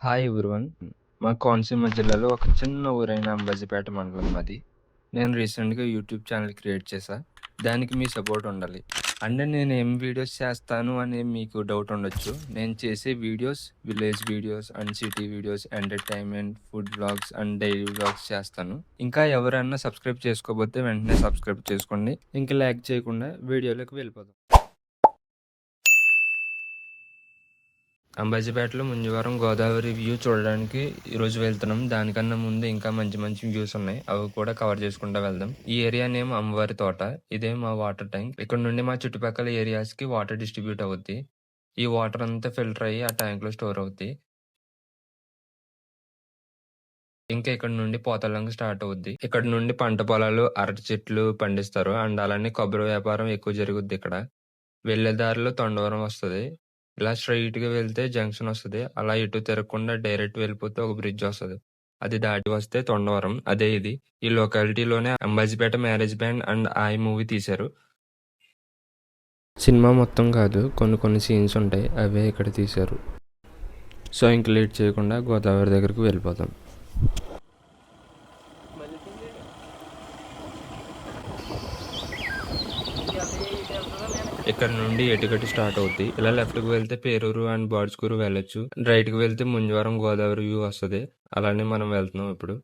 Hi everyone. మా కోనసీమ జిల్లాలో ఒక చిన్న ఊరైన అంబాజీపేట మండలం మాది. నేను రీసెంట్‌గా యూట్యూబ్ ఛానల్ క్రియేట్ చేశా. దానికి మీ సపోర్ట్ ఉండాలి. అంటే నేను ఏం వీడియోస్ చేస్తాను అని మీకు డౌట్ ఉండొచ్చు. నేను చేసే videos village videos and city videos, entertainment, food vlogs and daily vlogs చేస్తాను. ఇంకా ఎవరైనా సబ్స్క్రైబ్ చేసుకోకపోతే వెంటనే సబ్స్క్రైబ్ చేసుకోండి. ఇంకా లైక్ చేయకుండా వీడియోలోకి వెళ్ళిపోదాం. అంబాజీపేటలో ముంజవరం గోదావరి వ్యూ చూడడానికి ఈరోజు వెళ్తున్నాం. దానికన్నా ముందు ఇంకా మంచి మంచి వ్యూస్ ఉన్నాయి. అవి కూడా కవర్ చేసుకుంటూ వెళ్దాం. ఈ ఏరియా నేమ్ అమ్మవారి తోట. ఇదే మా వాటర్ ట్యాంక్. ఇక్కడ నుండి మా చుట్టుపక్కల ఏరియాస్ కి వాటర్ డిస్ట్రిబ్యూట్ అవుద్ది. ఈ వాటర్ అంతా ఫిల్టర్ అయ్యి ఆ ట్యాంక్ లో స్టోర్ అవుద్ది. ఇంకా ఇక్కడ నుండి పోతలంక స్టార్ట్ అవుద్ది. ఇక్కడ నుండి పంట పొలాలు, అరటి చెట్లు పండిస్తారు. అండ్ అలానే కొబ్బరి వ్యాపారం ఎక్కువ జరుగుద్ది ఇక్కడ. వెళ్ళే దారిలో తొండవరం వస్తది. ఇలా స్ట్రెయిట్‌గా వెళ్తే జంక్షన్ వస్తది. అలా ఎటు తిరగకుండా డైరెక్ట్ వెళ్ళిపోతే ఒక బ్రిడ్జ్ వస్తది. అది దాటి వస్తే తొండవరం. అదే ఇది. ఈ లొకాలిటీలోనే అంబాజీపేట మ్యారేజ్ బ్యాండ్ అండ్ ఆయ్ మూవీ తీశారు. సినిమా మొత్తం కాదు, కొన్ని కొన్ని సీన్స్ ఉంటాయి. అవే ఇక్కడ తీశారు. సో ఇంక లేట్ చేయకుండా గోదావరి దగ్గరికి వెళ్ళిపోదాం. ఇక్కడ నుండి ఎటుగట్టు స్టార్ట్ అవుద్ది. ఇలా లెఫ్ట్‌కి వెళ్తే పేరూరు అండ్ బాడ్స్కూరు వెళ్ళొచ్చు. రైట్‌కి వెళ్తే ముంజవరం గోదావరి వ్యూ వస్తది. అలానే మనం వెళ్తున్నాం ఇప్పుడు.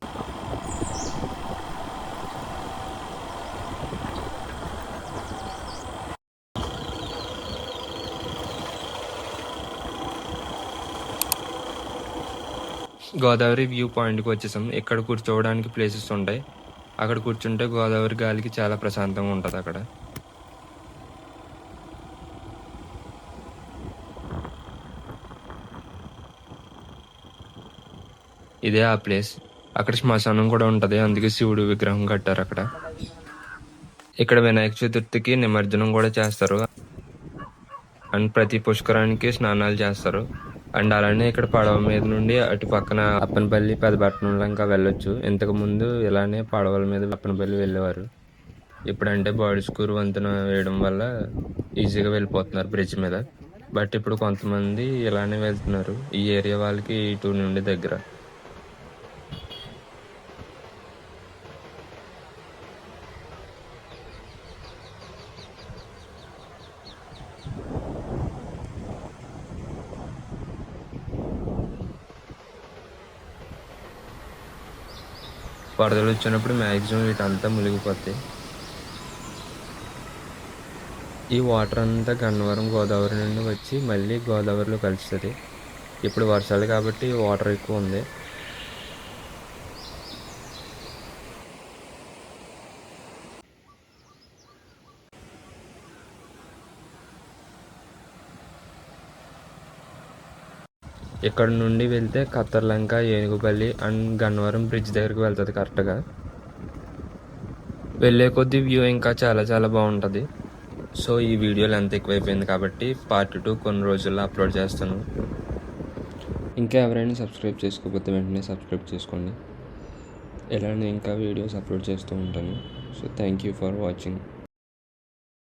గోదావరి వ్యూ పాయింట్‌కి వచ్చేసాం. ఇక్కడ కూర్చోవడానికి ప్లేసెస్ ఉంటాయి. అక్కడ కూర్చుంటే గోదావరి గాలికి చాలా ప్రశాంతంగా ఉంటది అక్కడ. ఇదే ఆ ప్లేస్. అక్కడ శ్మశానం కూడా ఉంటది. అందుకే శివుడు విగ్రహం కట్టారు అక్కడ. ఇక్కడ వినాయక చతుర్థికి నిమజ్జనం కూడా చేస్తారు. అండ్ ప్రతి పుష్కరానికి స్నానాలు చేస్తారు. అండ్ అలానే ఇక్కడ పడవ మీద నుండి అటు పక్కన అప్పనపల్లి, పెదపట్నం లంక వెళ్ళొచ్చు. ఇంతకు ముందు ఇలానే పడవల మీద అప్పనపల్లి వెళ్ళేవారు. ఇప్పుడంటే బాడిస్కూరు వంతెన వేయడం వల్ల ఈజీగా వెళ్ళిపోతున్నారు బ్రిడ్జ్ మీద. బట్ ఇప్పుడు కొంతమంది ఇలానే వెళ్తున్నారు. ఈ ఏరియా వాళ్ళకి ఇటు నుండి దగ్గర. వరదలు వచ్చినప్పుడు మ్యాక్సిమం వీటంతా మునిగిపోతాయి. ఈ వాటర్ అంతా గన్నవరం గోదావరి నుండి వచ్చి మళ్ళీ గోదావరిలో కలుస్తుంది. ఇప్పుడు వర్షాలు కాబట్టి వాటర్ ఎక్కువ ఉంది. ఇక్కడ నుండి వెళ్తే కత్తర్లంక, ఏనుగుపల్లి అండ్ గన్నవరం బ్రిడ్జ్ దగ్గరికి వెళ్తుంది కరెక్ట్గా. వెళ్ళే కొద్దీ వ్యూ ఇంకా చాలా చాలా బాగుంటుంది. సో ఈ వీడియో లెంత్ ఎక్కువైపోయింది కాబట్టి పార్ట్ 2 కొన్ని రోజుల్లో అప్లోడ్ చేస్తాను. ఇంకా ఎవరైనా సబ్స్క్రైబ్ చేసుకోకపోతే వెంటనే సబ్స్క్రైబ్ చేసుకోండి. ఇలానే ఇంకా వీడియోస్ అప్లోడ్ చేస్తూ ఉంటాను. So thank you for watching.